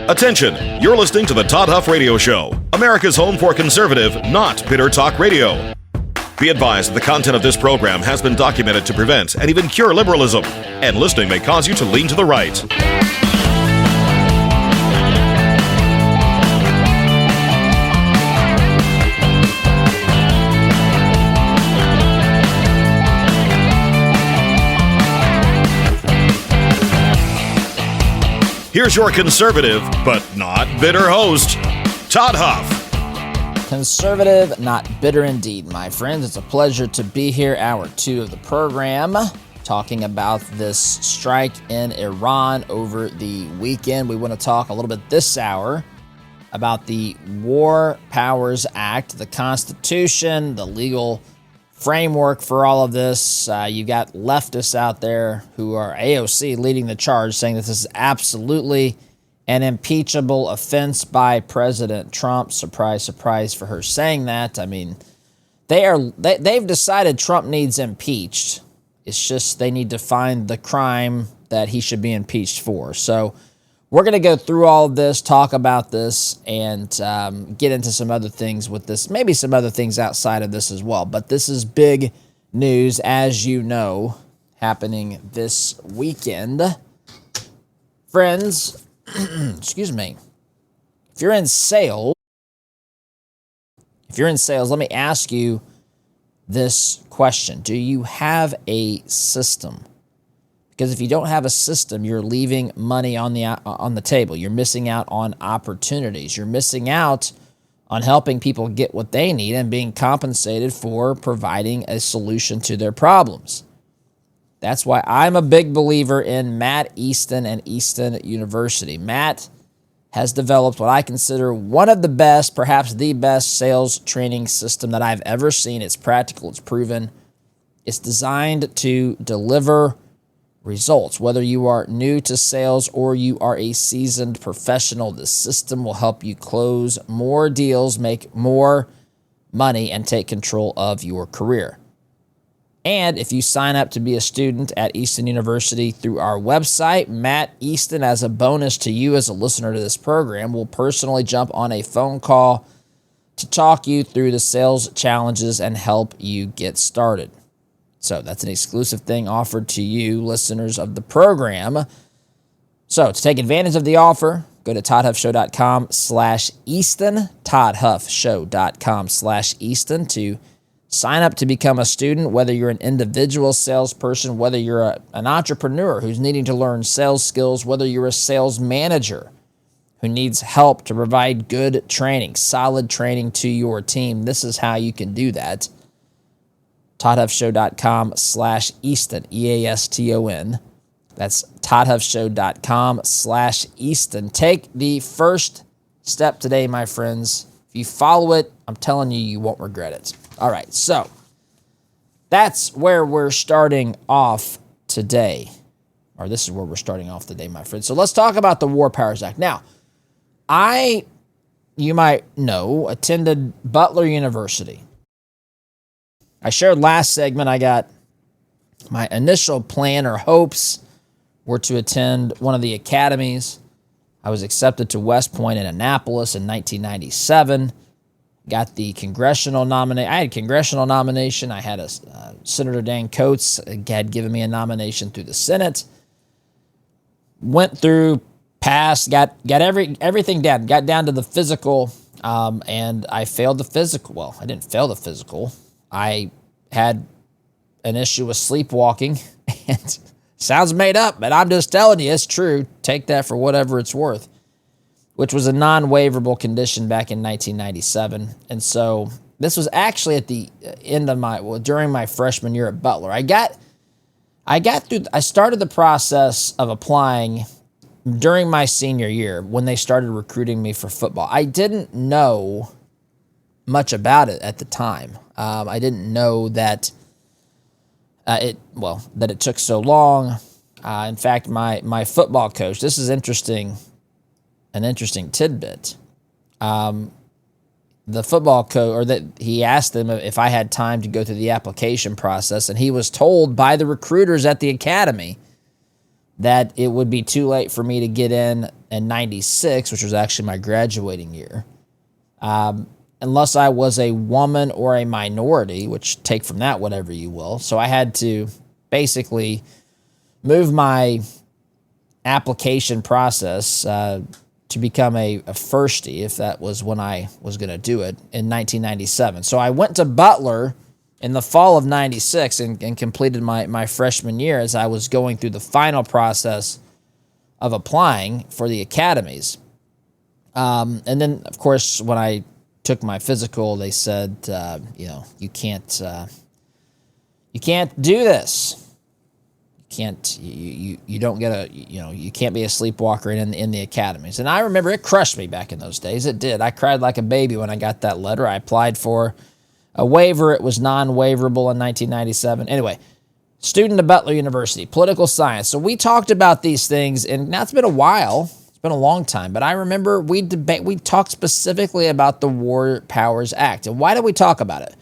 Attention, you're listening to the Todd Huff Radio Show, America's home for conservative, not bitter talk radio. Be advised that the content of this program has been documented to prevent and even cure liberalism, and listening may cause you to lean to the right. Here's your conservative, but not bitter host, Todd Huff. Conservative, not bitter indeed, my friends. It's a pleasure to be here. Hour 2 of the program, talking about this strike in Iran over the weekend. We want to talk a little bit this hour about the War Powers Act, the Constitution, the legal framework for all of this. You got leftists out there who are AOC leading the charge, saying that this is absolutely an impeachable offense by President Trump. Surprise, surprise for her saying that. I mean, they've decided Trump needs impeached. It's just they need to find the crime that he should be impeached for. So we're going to go through all of this, talk about this, and get into some other things with this. Maybe some other things outside of this as well. But this is big news, as you know, happening this weekend. Friends, excuse me. If you're in sales, let me ask you this question. Do you have a system? Because if you don't have a system, you're leaving money on the table. You're missing out on opportunities. You're missing out on helping people get what they need and being compensated for providing a solution to their problems. That's why I'm a big believer in Matt Easton and Easton University. Matt has developed what I consider one of the best, perhaps the best sales training system that I've ever seen. It's practical. It's proven. It's designed to deliver results. Whether you are new to sales or you are a seasoned professional, this system will help you close more deals, make more money, and take control of your career. And if you sign up to be a student at Easton University through our website, Matt Easton, as a bonus to you as a listener to this program, will personally jump on a phone call to talk you through the sales challenges and help you get started. So that's an exclusive thing offered to you, listeners of the program. So to take advantage of the offer, go to toddhuffshow.com/Easton, toddhuffshow.com/Easton to sign up to become a student, whether you're an individual salesperson, whether you're an entrepreneur who's needing to learn sales skills, whether you're a sales manager who needs help to provide good training, solid training to your team. This is how you can do that. toddhuffshow.com/Easton, EASTON. That's toddhuffshow.com/Easton. Take the first step today, my friends. If you follow it, I'm telling you, you won't regret it. All right, so that's where we're starting off today. Or this is where we're starting off today, my friends. So let's talk about the War Powers Act. Now, you might know, attended Butler University. I shared last segment, I got my initial plan or hopes were to attend one of the academies. I was accepted to West Point in Annapolis in 1997. Got the congressional nomination. I had a congressional nomination. I had Senator Dan Coates had given me a nomination through the Senate. Went through, passed, got everything down. Got down to the physical, and I failed the physical. Well, I didn't fail the physical. I had an issue with sleepwalking, and sounds made up, but I'm just telling you, it's true. Take that for whatever it's worth, which was a non-waiverable condition back in 1997. And so this was actually at the end of during my freshman year at Butler. I started the process of applying during my senior year when they started recruiting me for football. I didn't know much about it at the time. I didn't know that that it took so long. In fact, my football coach, this is an interesting tidbit. The football coach, or that he asked them if I had time to go through the application process, and he was told by the recruiters at the academy that it would be too late for me to get in in 96, which was actually my graduating year, unless I was a woman or a minority, which take from that whatever you will. So I had to basically move my application process to become a firstie, if that was when I was going to do it, in 1997. So I went to Butler in the fall of 96 and completed my freshman year as I was going through the final process of applying for the academies. And then, of course, when I took my physical, they said, you can't do this. You don't get you can't be a sleepwalker in the academies. And I remember it crushed me back in those days. It did. I cried like a baby when I got that letter. I applied for a waiver. It was non-waiverable in 1997. Anyway, student at Butler University, political science. So we talked about these things, and now it's been a while. It's been a long time, but I remember we talked specifically about the War Powers Act. And why did we talk about it?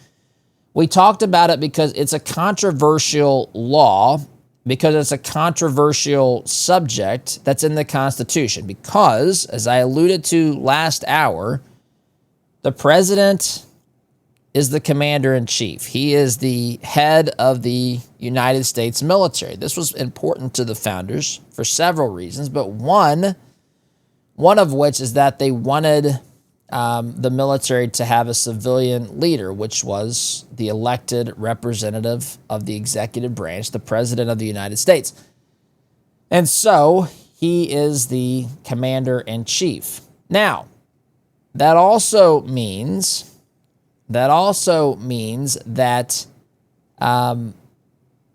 We talked about it because it's a controversial law, because it's a controversial subject that's in the Constitution. Because, as I alluded to last hour, the president is the commander-in-chief. He is the head of the United States military. This was important to the founders for several reasons, but one of which is that they wanted the military to have a civilian leader, which was the elected representative of the executive branch, the President of the United States. And so he is the commander-in-chief. Now, that also means that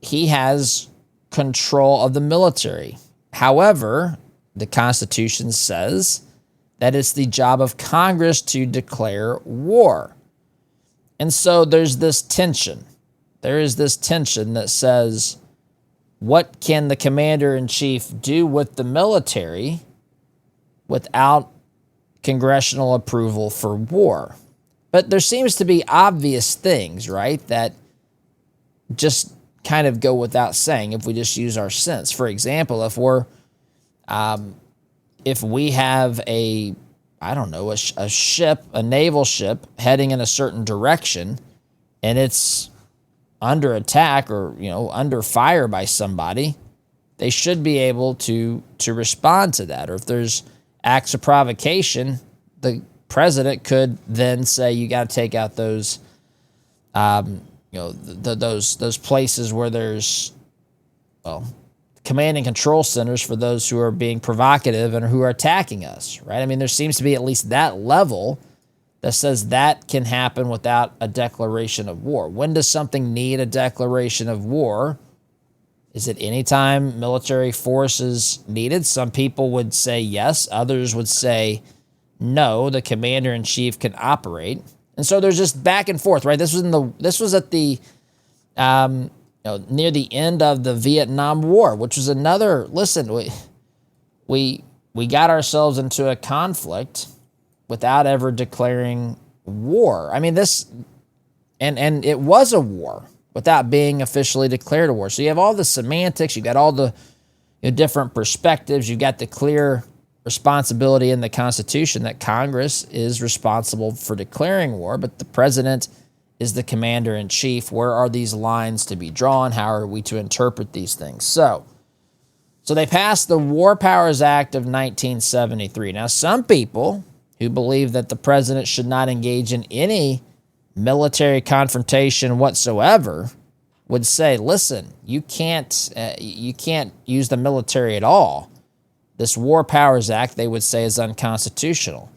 he has control of the military. However, the Constitution says that it's the job of Congress to declare war. And so there's this tension. There is this tension that says, what can the commander-in-chief do with the military without congressional approval for war? But there seems to be obvious things, right, that just kind of go without saying if we just use our sense. For example, if we have a ship, a naval ship heading in a certain direction, and it's under attack or, under fire by somebody, they should be able to respond to that. Or if there's acts of provocation, the president could then say, you got to take out those, those places where there's, command and control centers for those who are being provocative and who are attacking us, right? I mean, there seems to be at least that level that says that can happen without a declaration of war. When does something need a declaration of war? Is it anytime military force is needed? Some people would say yes. Others would say no, the commander-in-chief can operate. And so there's just back and forth, right? This was at the near the end of the Vietnam War, which was another. Listen, we got ourselves into a conflict without ever declaring war. I mean, and it was a war without being officially declared a war. So you have all the semantics, you got all the different perspectives, you got the clear responsibility in the Constitution that Congress is responsible for declaring war, but the president is the commander-in-chief. Where are these lines to be drawn? How are we to interpret these things? So they passed the War Powers Act of 1973. Now, some people who believe that the president should not engage in any military confrontation whatsoever would say, listen, you can't use the military at all. This War Powers Act, they would say, is unconstitutional.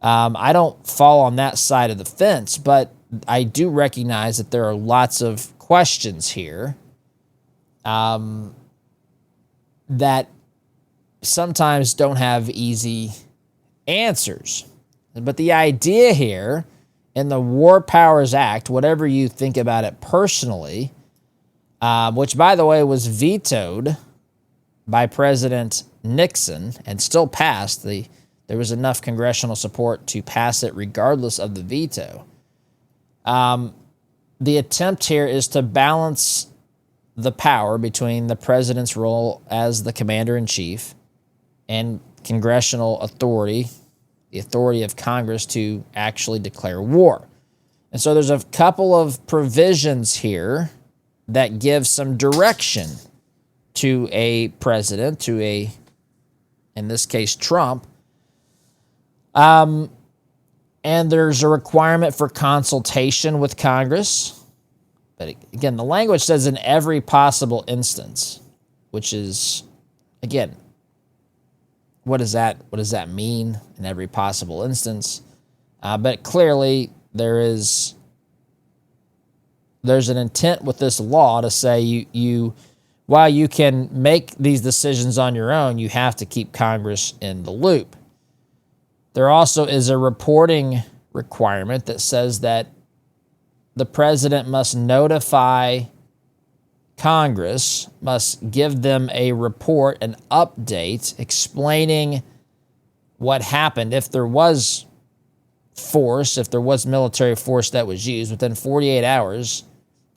I don't fall on that side of the fence, but I do recognize that there are lots of questions here that sometimes don't have easy answers. But the idea here in the War Powers Act, whatever you think about it personally, which, by the way, was vetoed by President Nixon and still passed, there was enough congressional support to pass it regardless of the veto. The attempt here is to balance the power between the president's role as the commander-in-chief and congressional authority, the authority of Congress to actually declare war. And so there's a couple of provisions here that give some direction to a president, to a, in this case, Trump. And there's a requirement for consultation with Congress. But again, the language says in every possible instance, which is, again, what does that mean in every possible instance? But clearly there's an intent with this law to say you while you can make these decisions on your own, you have to keep Congress in the loop. There also is a reporting requirement that says that the president must notify Congress, must give them a report, an update explaining what happened. If there was force, if there was military force that was used within 48 hours,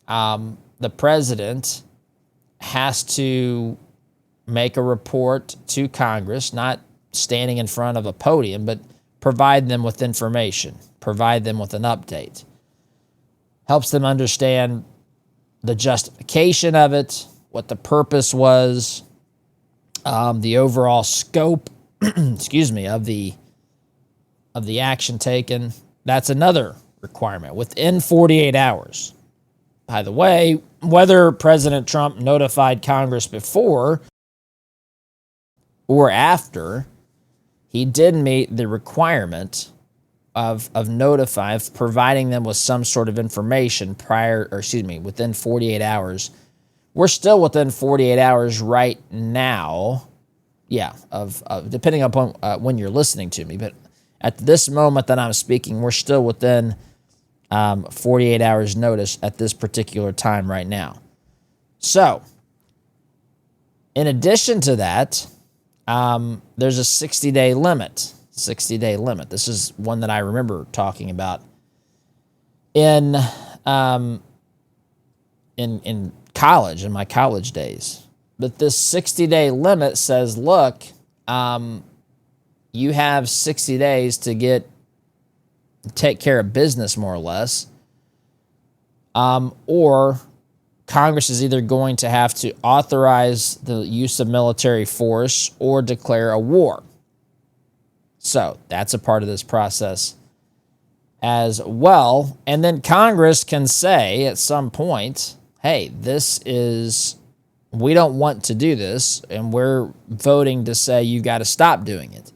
the president has to make a report to Congress, not standing in front of a podium, but provide them with information, provide them with an update. Helps them understand the justification of it, what the purpose was, the overall scope, excuse me, of the action taken. That's another requirement within 48 hours. By the way, whether President Trump notified Congress before or after, he did meet the requirement of providing them with some sort of information within 48 hours. We're still within 48 hours right now. Yeah, depending upon when you're listening to me, but at this moment that I'm speaking, we're still within 48 hours notice at this particular time right now. So, in addition to that, there's a 60-day limit. 60-day limit. This is one that I remember talking about in college, in my college days. But this 60-day limit says, look, you have 60 days to take care of business, more or less, or Congress is either going to have to authorize the use of military force or declare a war. So that's a part of this process as well. And then Congress can say at some point, hey, we don't want to do this, and we're voting to say you got to stop doing it.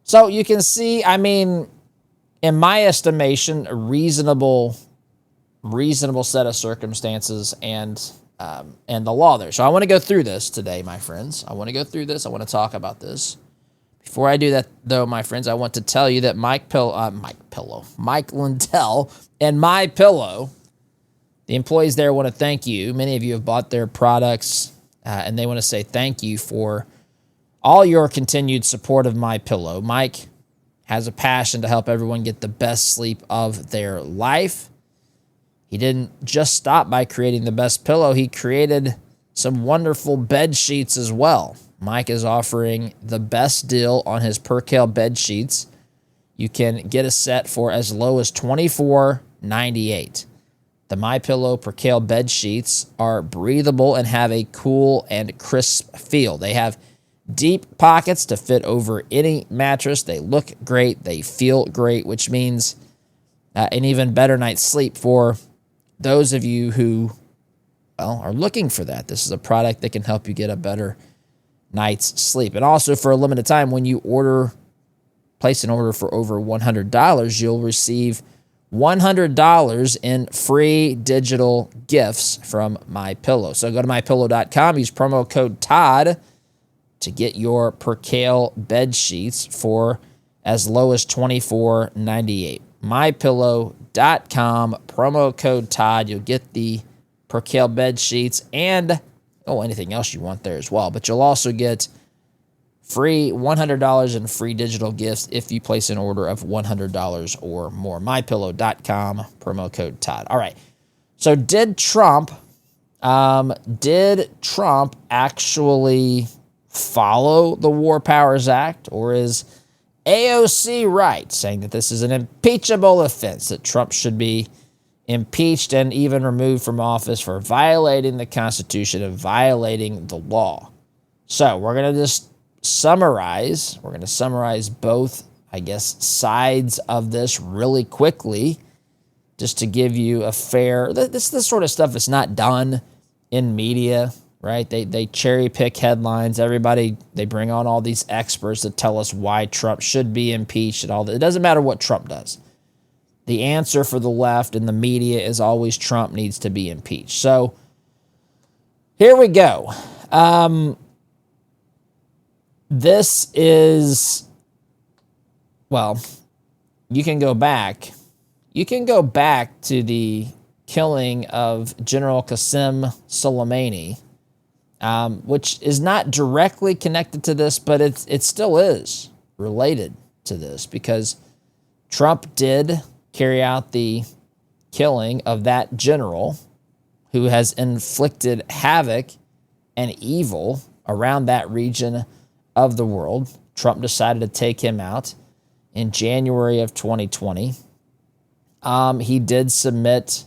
So you can see, I mean, in my estimation, a reasonable set of circumstances and the law there. So I want to go through this today, my friends. I want to talk about this. Before I do that, though, my friends, I want to tell you that Mike Lindell and MyPillow, the employees there want to thank you. Many of you have bought their products, and they want to say thank you for all your continued support of MyPillow. Mike has a passion to help everyone get the best sleep of their life. He didn't just stop by creating the best pillow. He created some wonderful bed sheets as well. Mike is offering the best deal on his Percale bed sheets. You can get a set for as low as $24.98. The MyPillow Percale bed sheets are breathable and have a cool and crisp feel. They have deep pockets to fit over any mattress. They look great. They feel great, which means an even better night's sleep for those of you who are looking for that. This is a product that can help you get a better night's sleep. And also, for a limited time, when you place an order for over $100, you'll receive $100 in free digital gifts from MyPillow. So go to MyPillow.com, use promo code Todd to get your Percale bed sheets for as low as $24.98. MyPillow.com, promo code Todd. You'll get the Percale bed sheets and anything else you want there as well. But you'll also get free $100 in free digital gifts if you place an order of $100 or more. MyPillow.com, promo code Todd. All right. So did Trump actually follow the War Powers Act, or is AOC right, saying that this is an impeachable offense, that Trump should be impeached and even removed from office for violating the Constitution and violating the law? So we're going to just summarize. We're going to summarize both, I guess, sides of this really quickly, just to give you a fair, this sort of stuff is not done in media, right? They cherry pick headlines. Everybody, they bring on all these experts to tell us why Trump should be impeached and all that. It doesn't matter what Trump does. The answer for the left and the media is always Trump needs to be impeached. So here we go. This is, well, you can go back. You can go back to the killing of General Qasem Soleimani, which is not directly connected to this, but it still is related to this, because Trump did carry out the killing of that general who has inflicted havoc and evil around that region of the world. Trump decided to take him out in January of 2020. He did submit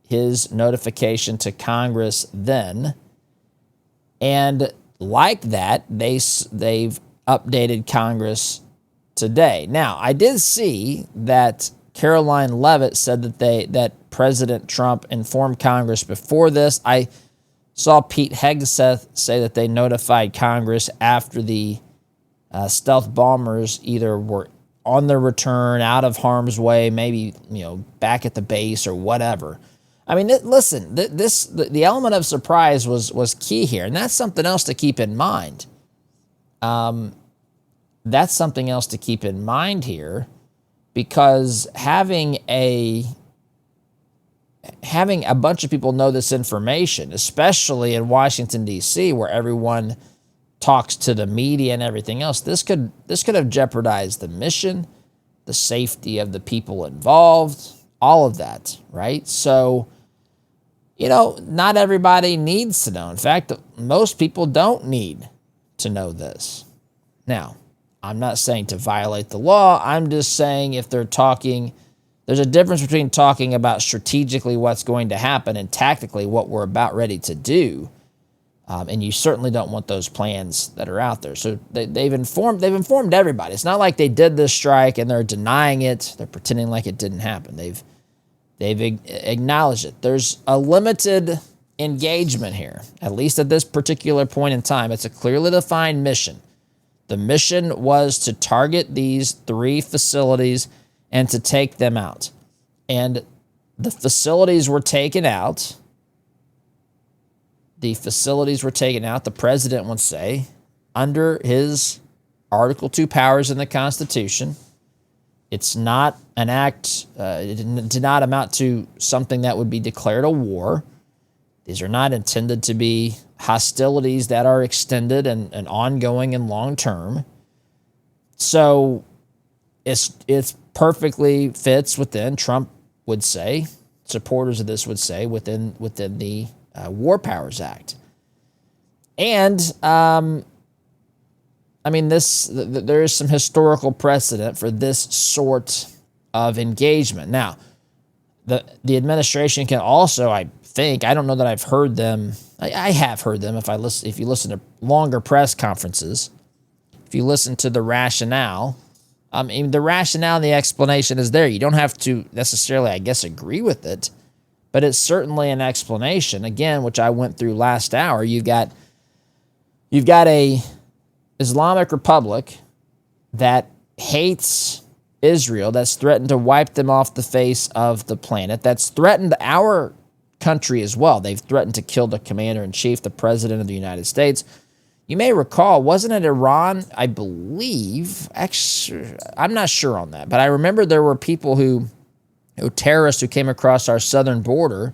his notification to Congress then, and like that, they've updated Congress today. Now, I did see that Caroline Leavitt said that President Trump informed Congress before this. I saw Pete Hegseth say that they notified Congress after the stealth bombers either were on their return, out of harm's way, maybe back at the base or whatever. I mean, listen, the element of surprise was key here, and that's something else to keep in mind. That's something else to keep in mind here, because having a bunch of people know this information, especially in Washington, D.C., where everyone talks to the media and everything else, this could have jeopardized the mission, the safety of the people involved, all of that, right? So, not everybody needs to know. In fact, most people don't need to know this. Now, I'm not saying to violate the law. I'm just saying if they're talking, there's a difference between talking about strategically what's going to happen and tactically what we're about ready to do. And you certainly don't want those plans that are out there. So they've informed everybody. It's not like they did this strike and they're denying it. They're pretending like it didn't happen. They've acknowledged it. There's a limited engagement here, at least at this particular point in time. It's a clearly defined mission. The mission was to target these 3 facilities and to take them out. And the facilities were taken out. The president would say, under his Article 2 powers in the Constitution. It's not an act, it did not amount to something that would be declared a war. These are not intended to be hostilities that are extended and ongoing and long-term. So it's perfectly fits within, Trump would say, supporters of this would say, within the War Powers Act. And, there is some historical precedent for this sort of engagement. Now, the administration can also, I think, I don't know that I've heard them. I have heard them if you listen to longer press conferences, if you listen to the rationale. The rationale and the explanation is there. You don't have to necessarily, I guess, agree with it, but it's certainly an explanation. Again, which I went through last hour. You've got a Islamic Republic that hates Israel, that's threatened to wipe them off the face of the planet, that's threatened our country as well. They've threatened to kill the commander-in-chief, the president of the United States. You may recall, wasn't it Iran, I believe? Actually, I'm not sure on that, but I remember there were people terrorists who came across our southern border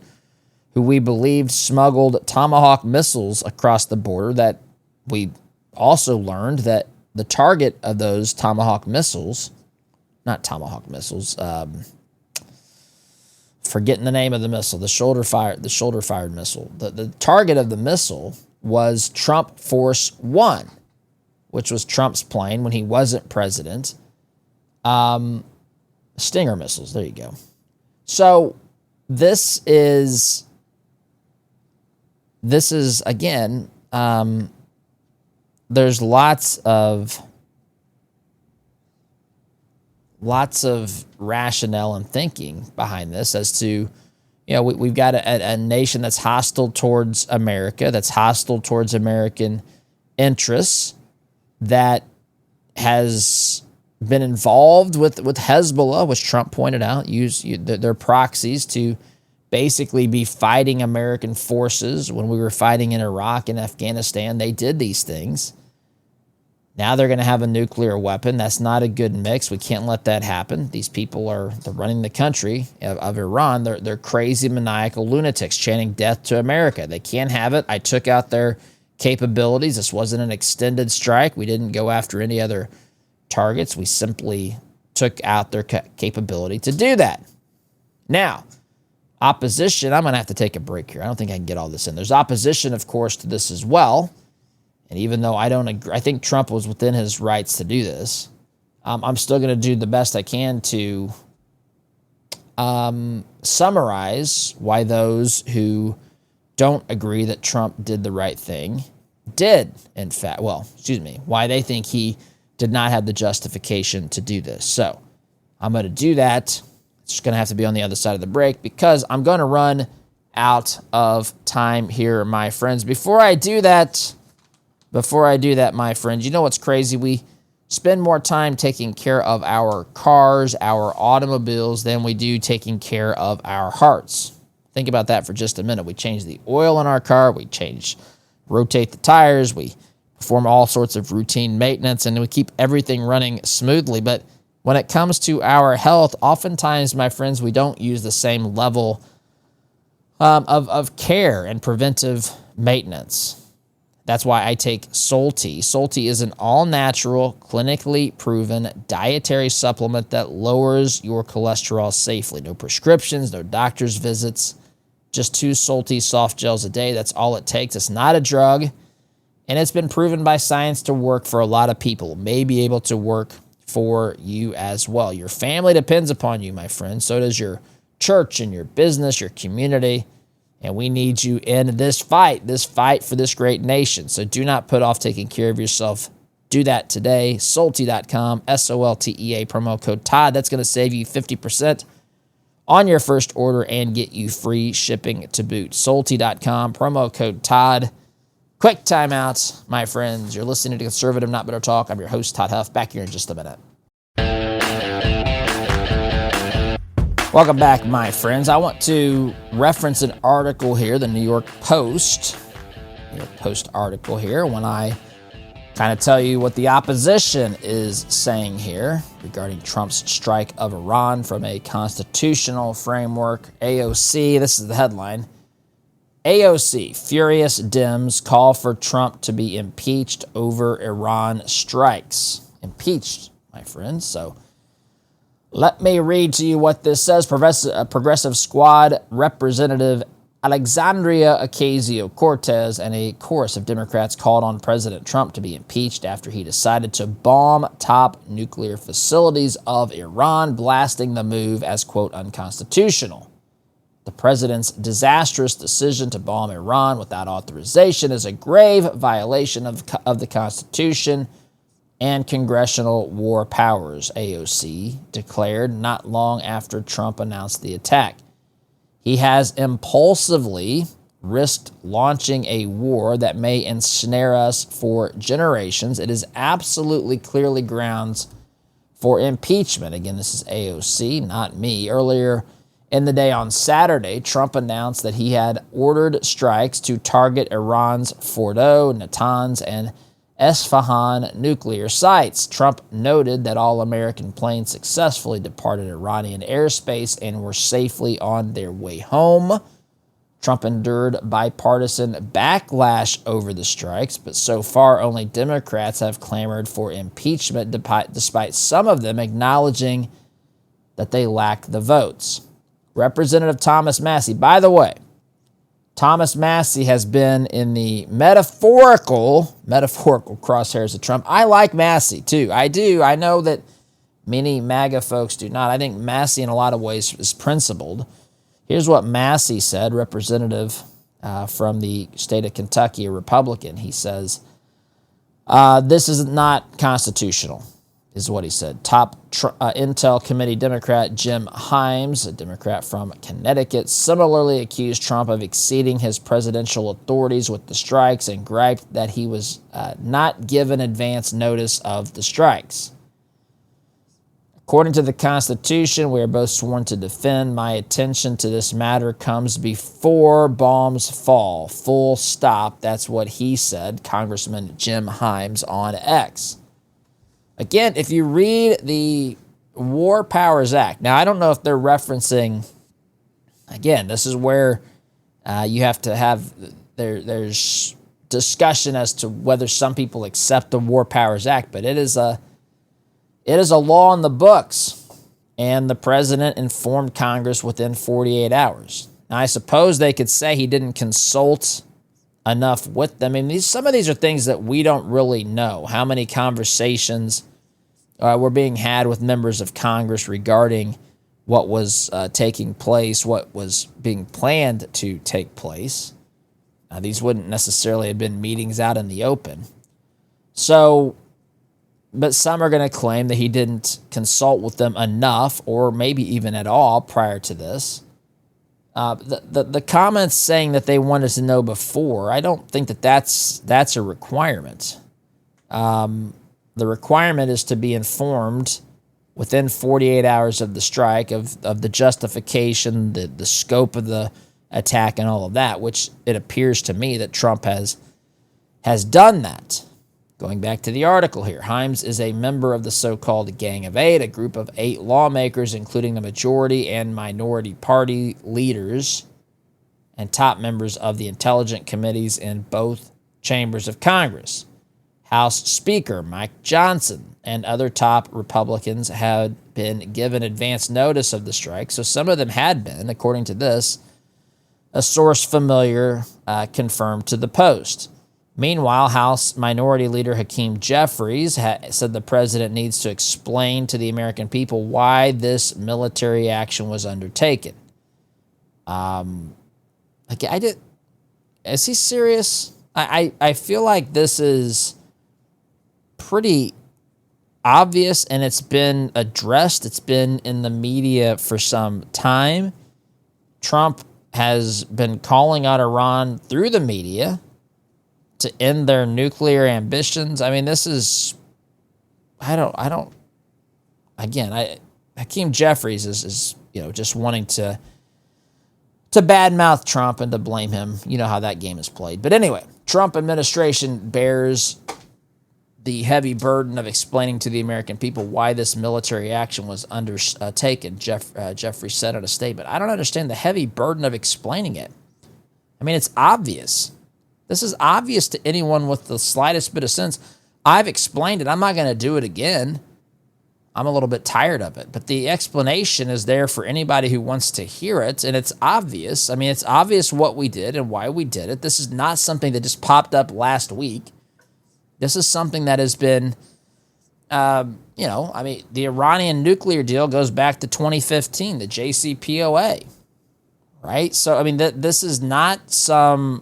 who we believed smuggled Tomahawk missiles across the border, that we also learned that the target of those Tomahawk missiles, not Tomahawk missiles, forgetting the name of the missile, the shoulder fired missile. The target of the missile was Trump Force One, which was Trump's plane when he wasn't president. Stinger missiles, there you go. So this is again, there's lots of rationale and thinking behind this as to, we've got a nation that's hostile towards America, that's hostile towards American interests, that has been involved with Hezbollah, which Trump pointed out, use their proxies to basically be fighting American forces. When we were fighting in Iraq and Afghanistan, they did these things. Now they're going to have a nuclear weapon. That's not a good mix. We can't let that happen. These people they're running the country of Iran. They're crazy, maniacal lunatics chanting death to America. They can't have it. I took out their capabilities. This wasn't an extended strike. We didn't go after any other targets. We simply took out their capability to do that. Now, opposition, I'm going to have to take a break here. I don't think I can get all this in. There's opposition, of course, to this as well. And even though I don't agree, I think Trump was within his rights to do this. I'm still going to do the best I can to summarize why those who don't agree that Trump did the right thing did, in fact, why they think he did not have the justification to do this. So I'm going to do that. It's just going to have to be on the other side of the break because I'm going to run out of time here, my friends. Before I do that, my friends, you know what's crazy? We spend more time taking care of our cars, our automobiles, than we do taking care of our hearts. Think about that for just a minute. We change the oil in our car, rotate the tires, we perform all sorts of routine maintenance, and we keep everything running smoothly. But when it comes to our health, oftentimes, my friends, we don't use the same level of care and preventive maintenance. That's why I take Solti. Solti is an all-natural, clinically proven dietary supplement that lowers your cholesterol safely. No prescriptions, no doctor's visits, just 2 Solti soft gels a day. That's all it takes. It's not a drug, and it's been proven by science to work for a lot of people. It may be able to work for you as well. Your family depends upon you, my friend. So does your church and your business, your community. And we need you in this fight for this great nation. So do not put off taking care of yourself. Do that today. Soltea.com, SOLTEA, promo code Todd. That's going to save you 50% on your first order and get you free shipping to boot. Soltea.com, promo code Todd. Quick timeout, my friends. You're listening to Conservative Not Bitter Talk. I'm your host, Todd Huff. Back here in just a minute. Welcome back, my friends. I want to reference an article here, the New York Post article here, when I kind of tell you what the opposition is saying here regarding Trump's strike of Iran from a constitutional framework. AOC, this is the headline. AOC, furious Dems call for Trump to be impeached over Iran strikes. Impeached, my friends. So let me read to you what this says. Progressive Squad Representative Alexandria Ocasio-Cortez and a chorus of Democrats called on President Trump to be impeached after he decided to bomb top nuclear facilities of Iran, blasting the move as, quote, unconstitutional. The president's disastrous decision to bomb Iran without authorization is a grave violation of the Constitution and congressional war powers, AOC declared not long after Trump announced the attack. He has impulsively risked launching a war that may ensnare us for generations. It is absolutely clearly grounds for impeachment. Again, this is AOC, not me. Earlier in the day on Saturday, Trump announced that he had ordered strikes to target Iran's Fordo, Natanz, and Esfahan nuclear sites. Trump noted that all American planes successfully departed Iranian airspace and were safely on their way home. Trump endured bipartisan backlash over the strikes, but so far only Democrats have clamored for impeachment, despite some of them acknowledging that they lack the votes. Representative Thomas Massie, by the way, Thomas Massie has been in the metaphorical crosshairs of Trump. I like Massie, too. I do. I know that many MAGA folks do not. I think Massie, in a lot of ways, is principled. Here's what Massie said, representative from the state of Kentucky, a Republican. He says, this is not constitutional, is what he said. Top Intel Committee Democrat Jim Himes, a Democrat from Connecticut, similarly accused Trump of exceeding his presidential authorities with the strikes and griped that he was not given advance notice of the strikes. According to the Constitution, we are both sworn to defend. My attention to this matter comes before bombs fall. Full stop. That's what he said, Congressman Jim Himes on X. Again, if you read the War Powers Act, now I don't know if they're referencing, again, this is where you have to have, there's discussion as to whether some people accept the War Powers Act, but it is a law in the books, and the president informed Congress within 48 hours. Now, I suppose they could say he didn't consult enough with them. I mean, some of these are things that we don't really know. How many conversations were being had with members of Congress regarding what was taking place, what was being planned to take place. These wouldn't necessarily have been meetings out in the open. So, but some are going to claim that he didn't consult with them enough, or maybe even at all prior to this. The comments saying that they wanted to know before, I don't think that that's a requirement. The requirement is to be informed within 48 hours of the strike of the justification, the scope of the attack, and all of that, which it appears to me that Trump has done that. Going back to the article here, Himes is a member of the so-called Gang of Eight, a group of 8 lawmakers, including the majority and minority party leaders and top members of the intelligence committees in both chambers of Congress. House Speaker Mike Johnson and other top Republicans had been given advance notice of the strike, so some of them had been, according to this, a source familiar confirmed to the Post. Meanwhile, House Minority Leader Hakeem Jeffries said the president needs to explain to the American people why this military action was undertaken. Is he serious? I feel like this is pretty obvious, and it's been addressed. It's been in the media for some time. Trump has been calling on Iran through the media to end their nuclear ambitions. I mean, this is, Hakeem Jeffries is just wanting to badmouth Trump and to blame him. You know how that game is played. But anyway, Trump administration bears the heavy burden of explaining to the American people why this military action was undertaken, Jeffries said in a statement. I don't understand the heavy burden of explaining it. I mean, it's obvious. This is obvious to anyone with the slightest bit of sense. I've explained it. I'm not going to do it again. I'm a little bit tired of it. But the explanation is there for anybody who wants to hear it, and it's obvious. I mean, it's obvious what we did and why we did it. This is not something that just popped up last week. This is something that has been, the Iranian nuclear deal goes back to 2015, the JCPOA, right? So, I mean, this is not some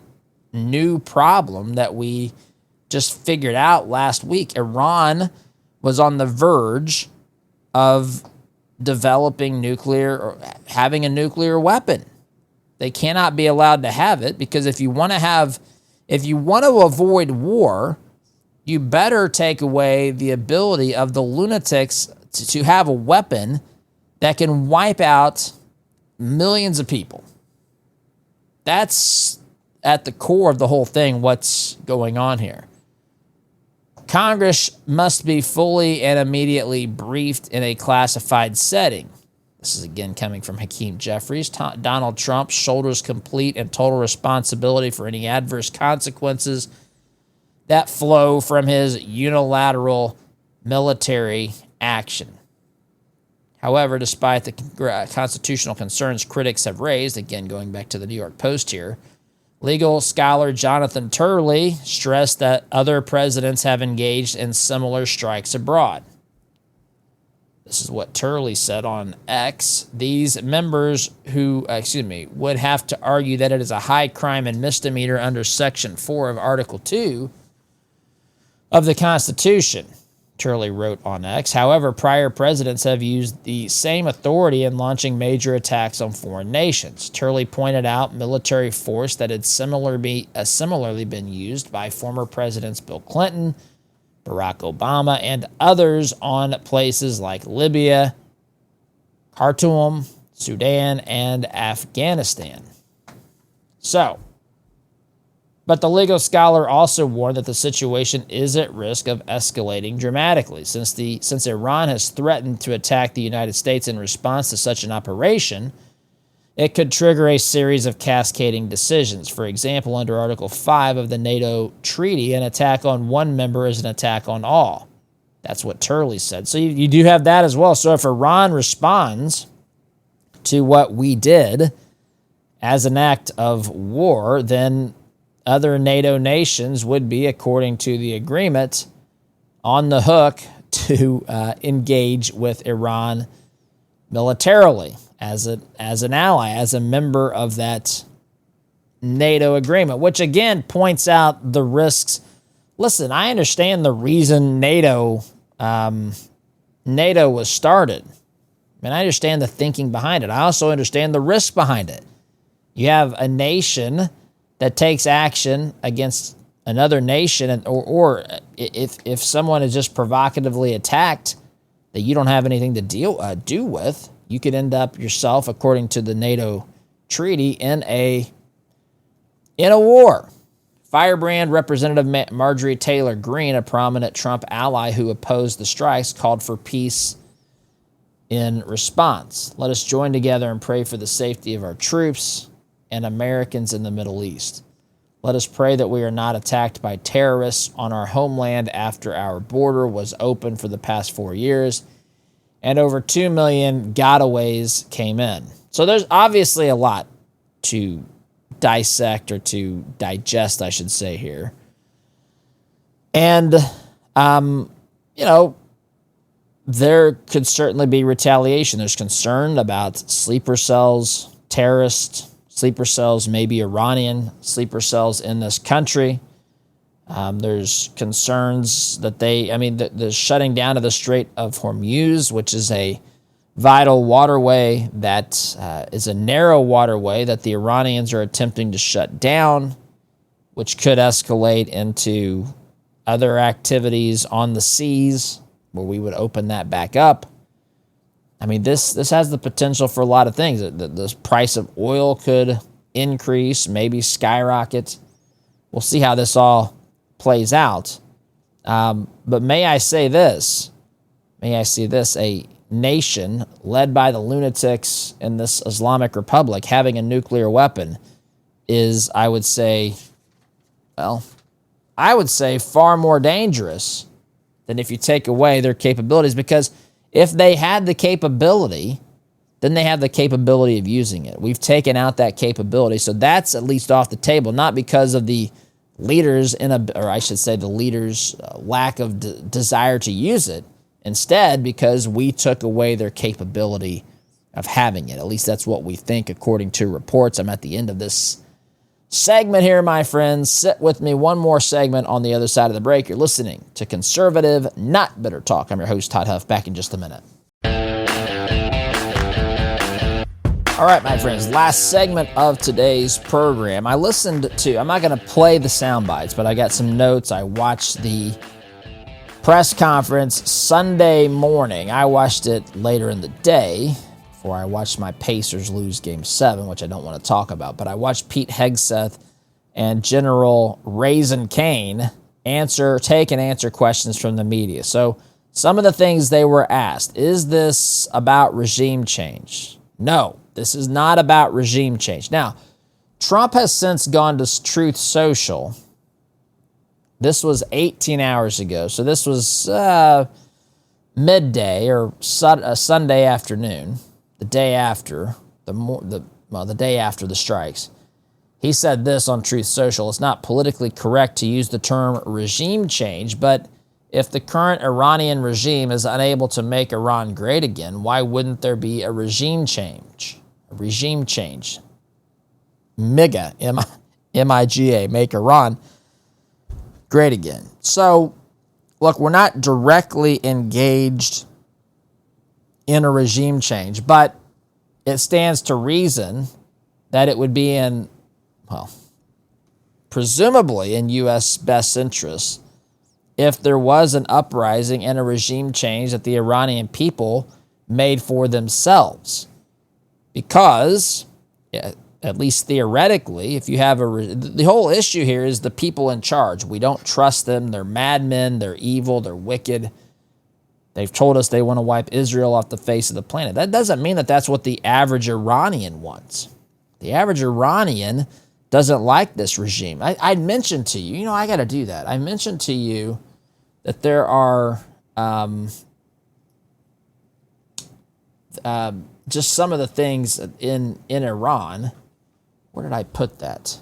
new problem that we just figured out last week. Iran was on the verge of developing nuclear or having a nuclear weapon. They cannot be allowed to have it, because if you want to avoid war, you better take away the ability of the lunatics to have a weapon that can wipe out millions of people. That's at the core of the whole thing, what's going on here. Congress must be fully and immediately briefed in a classified setting. This is again coming from Hakeem Jeffries. Donald Trump shoulders complete and total responsibility for any adverse consequences that flow from his unilateral military action. However, despite the constitutional concerns critics have raised, again going back to the New York Post here, Legal scholar Jonathan Turley stressed that other presidents have engaged in similar strikes abroad. This is what Turley said on X. These members who, would have to argue that it is a high crime and misdemeanor under Section 4 of Article 2 of the Constitution, Turley wrote on X. However, prior presidents have used the same authority in launching major attacks on foreign nations. Turley pointed out military force that had similarly been used by former presidents Bill Clinton, Barack Obama, and others on places like Libya, Khartoum, Sudan, and Afghanistan. But the legal scholar also warned that the situation is at risk of escalating dramatically. Since Iran has threatened to attack the United States in response to such an operation, it could trigger a series of cascading decisions. For example, under Article 5 of the NATO treaty, an attack on one member is an attack on all. That's what Turley said. So you do have that as well. So if Iran responds to what we did as an act of war, then other NATO nations would be, according to the agreement, on the hook to engage with Iran militarily as an ally, as a member of that NATO agreement, which again points out the risks. Listen, I understand the reason NATO was started. I understand the thinking behind it. I also understand the risk behind it. You have a nation that takes action against another nation, or if someone is just provocatively attacked that you don't have anything to do with, you could end up yourself, according to the NATO treaty, in a war. Firebrand Representative Marjorie Taylor Greene, a prominent Trump ally who opposed the strikes, called for peace in response. Let us join together and pray for the safety of our troops and Americans in the Middle East. Let us pray that we are not attacked by terrorists on our homeland after our border was open for the past 4 years and over 2 million gotaways came in. So there's obviously a lot to dissect, or to digest, I should say, here. And, there could certainly be retaliation. There's concern about sleeper cells, terrorist sleeper cells, maybe Iranian sleeper cells in this country. There's concerns that the shutting down of the Strait of Hormuz, which is a vital waterway that is a narrow waterway that the Iranians are attempting to shut down, which could escalate into other activities on the seas where we would open that back up. This has the potential for a lot of things. The price of oil could increase, maybe skyrocket. We'll see how this all plays out. But may I say this, a nation led by the lunatics in this Islamic Republic having a nuclear weapon is, I would say, far more dangerous than if you take away their capabilities, because if they had the capability, then they have the capability of using it. We've taken out that capability, so that's at least off the table, not because of the leaders' the leaders' lack of desire to use it. Instead, because we took away their capability of having it. At least that's what we think, according to reports. I'm at the end of this segment here, my friends. Sit with me one more segment on the other side of the break. You're listening to Conservative, Not Bitter Talk. I'm your host, Todd Huff. Back in just a minute. All right, my friends, last segment of today's program. I'm not going to play the sound bites, but I got some notes. I watched the press conference Sunday morning. I watched it later in the day before I watched my Pacers lose Game 7, which I don't want to talk about. But I watched Pete Hegseth and General Raisin Kane take and answer questions from the media. So some of the things they were asked: is this about regime change? No, this is not about regime change. Now, Trump has since gone to Truth Social. This was 18 hours ago, so this was midday or Sunday afternoon, the day after the day after the strikes. He said this on Truth Social: "It's not politically correct to use the term regime change, but if the current Iranian regime is unable to make Iran great again, why wouldn't there be a regime change?" A regime change. MIGA, M-I-G-A, make Iran great again. So, look, we're not directly engaged in a regime change, but it stands to reason that it would be in, well, presumably in U.S. best interest if there was an uprising and a regime change that the Iranian people made for themselves. Because, at least theoretically, if you have the whole issue here is the people in charge. We don't trust them. They're madmen. They're evil. They're wicked. They've told us they want to wipe Israel off the face of the planet. That doesn't mean that that's what the average Iranian wants. The average Iranian doesn't like this regime. I mentioned to you, I got to do that. I mentioned to you that there are just some of the things in Iran. Where did I put that?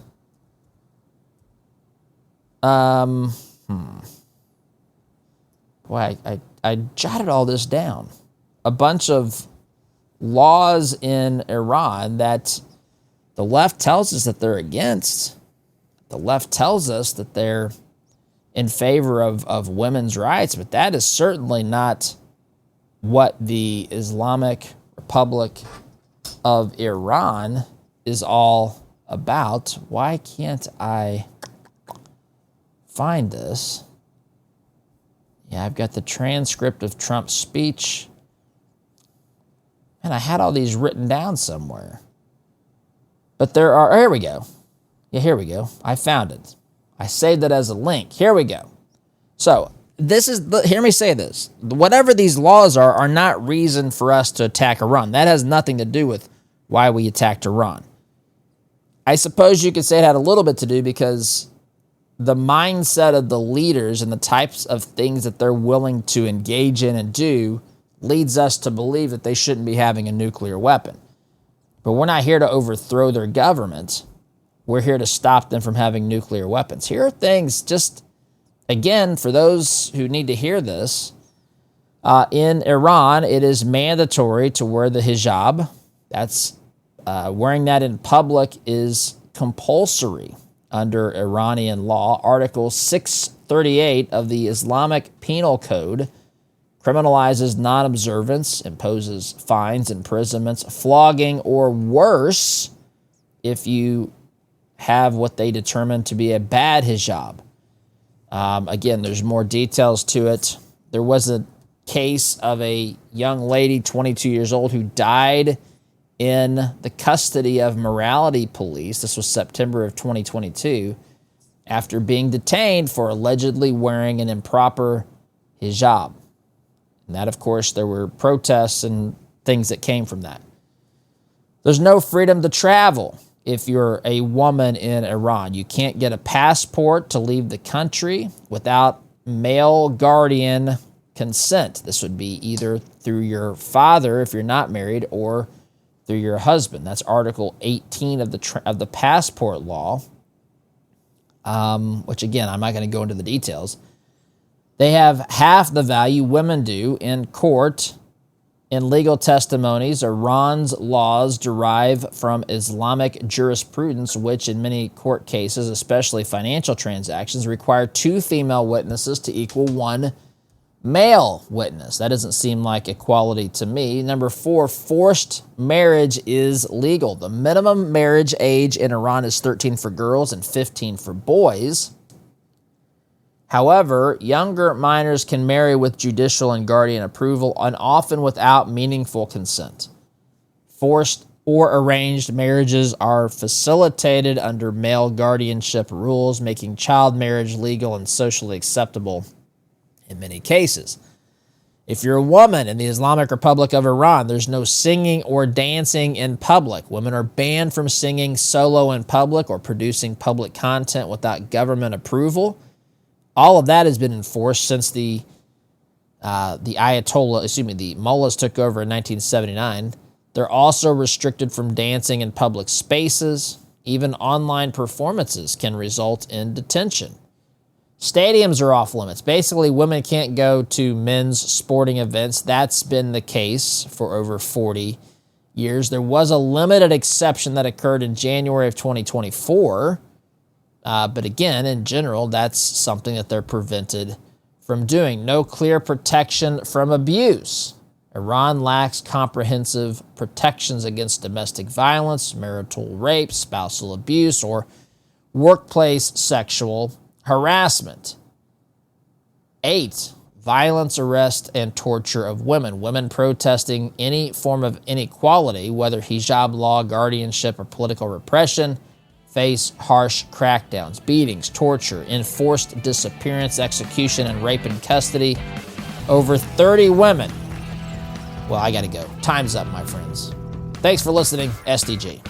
Boy, I jotted all this down. A bunch of laws in Iran that the left tells us that they're against. The left tells us that they're in favor of women's rights, but that is certainly not what the Islamic Republic of Iran is all about. Why can't I find this? Yeah, I've got the transcript of Trump's speech. And I had all these written down somewhere. But there are, here we go. Yeah, here we go. I found it. I saved it as a link. Here we go. So, hear me say this. Whatever these laws are not reason for us to attack Iran. That has nothing to do with why we attacked Iran. I suppose you could say it had a little bit to do because the mindset of the leaders and the types of things that they're willing to engage in and do leads us to believe that they shouldn't be having a nuclear weapon. But we're not here to overthrow their government. We're here to stop them from having nuclear weapons. Here are things, just, again, for those who need to hear this, in Iran, it is mandatory to wear the hijab. That's wearing that in public is compulsory under Iranian law. Article 638 of the Islamic Penal Code criminalizes non-observance, imposes fines, imprisonments, flogging, or worse if you have what they determine to be a bad hijab. Again, there's more details to it. There was a case of a young lady, 22 years old, who died in the custody of morality police. This was September of 2022, after being detained for allegedly wearing an improper hijab. And that, of course, there were protests and things that came from that. There's no freedom to travel if you're a woman in Iran. You can't get a passport to leave the country without male guardian consent. This would be either through your father if you're not married, or through your husband. That's Article 18 of the passport law, which, again, I'm not going to go into the details. They have half the value women do in court. In legal testimonies, Iran's laws derive from Islamic jurisprudence, which in many court cases, especially financial transactions, require 2 female witnesses to equal 1 male witness. That doesn't seem like equality to me. Number 4, forced marriage is legal. The minimum marriage age in Iran is 13 for girls and 15 for boys. However, younger minors can marry with judicial and guardian approval, and often without meaningful consent. Forced or arranged marriages are facilitated under male guardianship rules, making child marriage legal and socially acceptable in many cases. If you're a woman in the Islamic Republic of Iran, there's no singing or dancing in public. Women are banned from singing solo in public or producing public content without government approval. All of that has been enforced since the mullahs took over in 1979. They're also restricted from dancing in public spaces. Even online performances can result in detention. Stadiums are off limits. Basically, women can't go to men's sporting events. That's been the case for over 40 years. There was a limited exception that occurred in January of 2024. But again, in general, that's something that they're prevented from doing. No clear protection from abuse. Iran lacks comprehensive protections against domestic violence, marital rape, spousal abuse, or workplace sexual harassment. 8, violence, arrest, and torture of women. Women protesting any form of inequality, whether hijab law, guardianship, or political repression, face harsh crackdowns, beatings, torture, enforced disappearance, execution, and rape in custody. Over 30 women. Well, I got to go. Time's up, my friends. Thanks for listening. SDG.